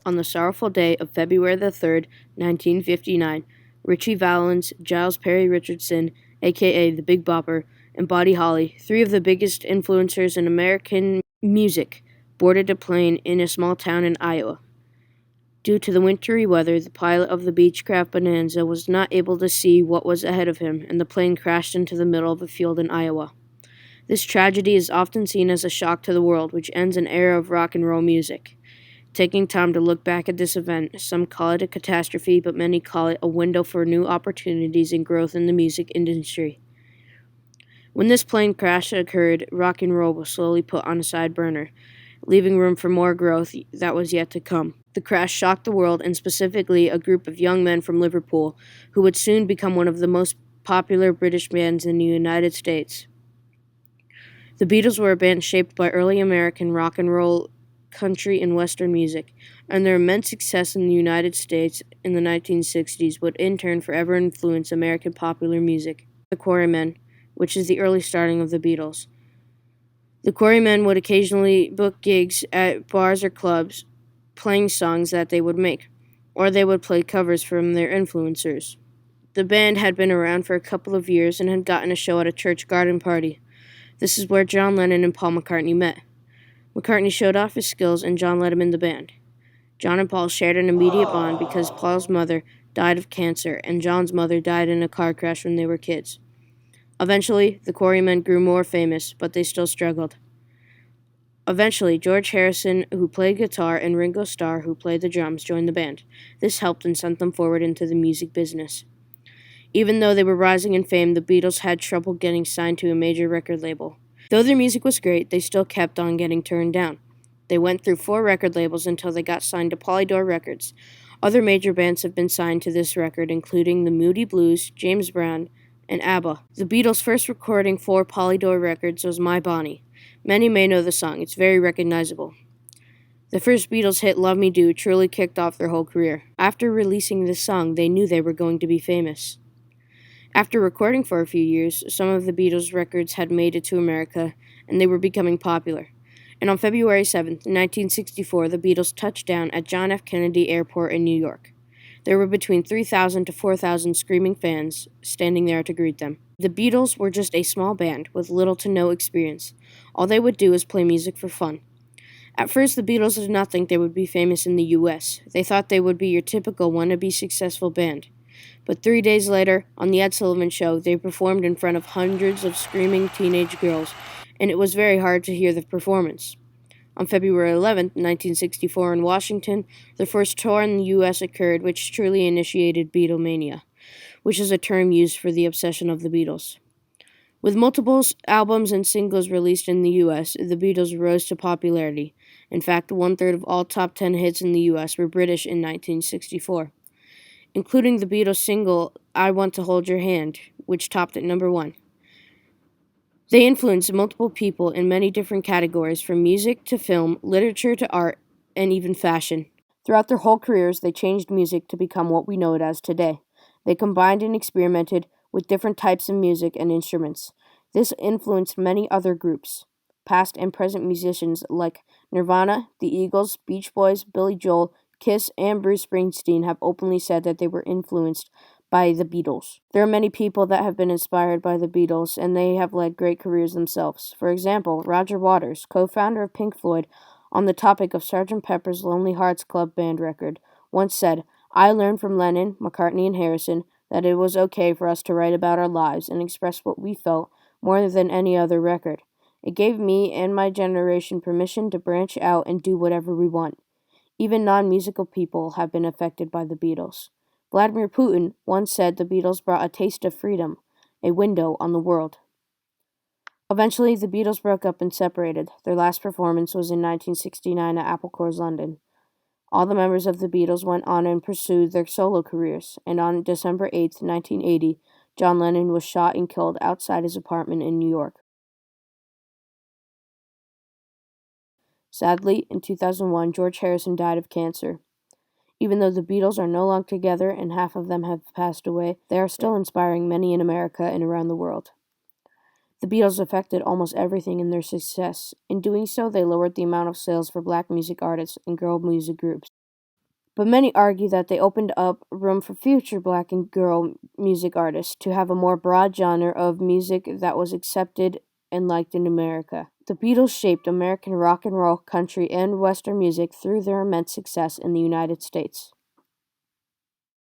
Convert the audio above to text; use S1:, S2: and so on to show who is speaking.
S1: On the sorrowful day of February the 3rd, 1959, Ritchie Valens, Giles Perry Richardson, aka the Big Bopper, and Buddy Holly, three of the biggest influencers in American music, boarded a plane in a small town in Iowa. Due to the wintry weather, the pilot of the Beechcraft Bonanza was not able to see what was ahead of him, and the plane crashed into the middle of a field in Iowa. This tragedy is often seen as a shock to the world, which ends an era of rock and roll music. Taking time to look back at this event, some call it a catastrophe, but many call it a window for new opportunities and growth in the music industry. When this plane crash occurred, rock and roll was slowly put on a side burner, leaving room for more growth that was yet to come. The crash shocked the world, and specifically a group of young men from Liverpool, who would soon become one of the most popular British bands in the United States. The Beatles were a band shaped by early American rock and roll, country, and Western music, and their immense success in the United States in the 1960s would in turn forever influence American popular music. The Quarrymen, which is the early starting of the Beatles. The Quarrymen would occasionally book gigs at bars or clubs, playing songs that they would make, or they would play covers from their influencers. The band had been around for a couple of years and had gotten a show at a church garden party. This is where John Lennon and Paul McCartney met. McCartney showed off his skills and John let him in the band. John and Paul shared an immediate bond because Paul's mother died of cancer and John's mother died in a car crash when they were kids. Eventually, the Quarrymen grew more famous, but they still struggled. Eventually, George Harrison, who played guitar, and Ringo Starr, who played the drums, joined the band. This helped and sent them forward into the music business. Even though they were rising in fame, the Beatles had trouble getting signed to a major record label. Though their music was great, they still kept on getting turned down. They went through 4 record labels until they got signed to Polydor Records. Other major bands have been signed to this record, including the Moody Blues, James Brown, and ABBA. The Beatles' first recording for Polydor Records was My Bonnie. Many may know the song. It's very recognizable. The first Beatles hit, Love Me Do, truly kicked off their whole career. After releasing this song, they knew they were going to be famous. After recording for a few years, some of the Beatles' records had made it to America, and they were becoming popular. And on February 7, 1964, the Beatles touched down at John F. Kennedy Airport in New York. There were between 3,000 to 4,000 screaming fans standing there to greet them. The Beatles were just a small band with little to no experience. All they would do was play music for fun. At first, the Beatles did not think they would be famous in the U.S. They thought they would be your typical wannabe successful band. But 3 days later, on The Ed Sullivan Show, they performed in front of hundreds of screaming teenage girls, and it was very hard to hear the performance. On February 11, 1964, in Washington, the first tour in the U.S. occurred, which truly initiated Beatlemania, which is a term used for the obsession of the Beatles. With multiple albums and singles released in the U.S., the Beatles rose to popularity. In fact, 1/3 of all top 10 hits in the U.S. were British in 1964, including the Beatles single I Want to Hold Your Hand, which topped at number 1. They influenced multiple people in many different categories, from music to film, literature to art, and even fashion. Throughout their whole careers, they changed music to become what we know it as today. They combined and experimented with different types of music and instruments. This influenced many other groups, past and present musicians like Nirvana, the Eagles, Beach Boys, Billy Joel, Kiss, and Bruce Springsteen have openly said that they were influenced by the Beatles. There are many people that have been inspired by the Beatles, and they have led great careers themselves. For example, Roger Waters, co-founder of Pink Floyd, on the topic of Sgt. Pepper's Lonely Hearts Club Band record, once said, "I learned from Lennon, McCartney, and Harrison that it was okay for us to write about our lives and express what we felt more than any other record. It gave me and my generation permission to branch out and do whatever we want." Even non-musical people have been affected by the Beatles. Vladimir Putin once said the Beatles brought a taste of freedom, a window on the world. Eventually, the Beatles broke up and separated. Their last performance was in 1969 at Apple Corps London. All the members of the Beatles went on and pursued their solo careers, and on December 8, 1980, John Lennon was shot and killed outside his apartment in New York. Sadly, in 2001, George Harrison died of cancer. Even though the Beatles are no longer together and half of them have passed away, they are still inspiring many in America and around the world. The Beatles affected almost everything in their success. In doing so, they lowered the amount of sales for black music artists and girl music groups. but many argue that they opened up room for future black and girl music artists to have a more broad genre of music that was accepted and liked in America. The Beatles shaped American rock and roll, country, and Western music through their immense success in the United States.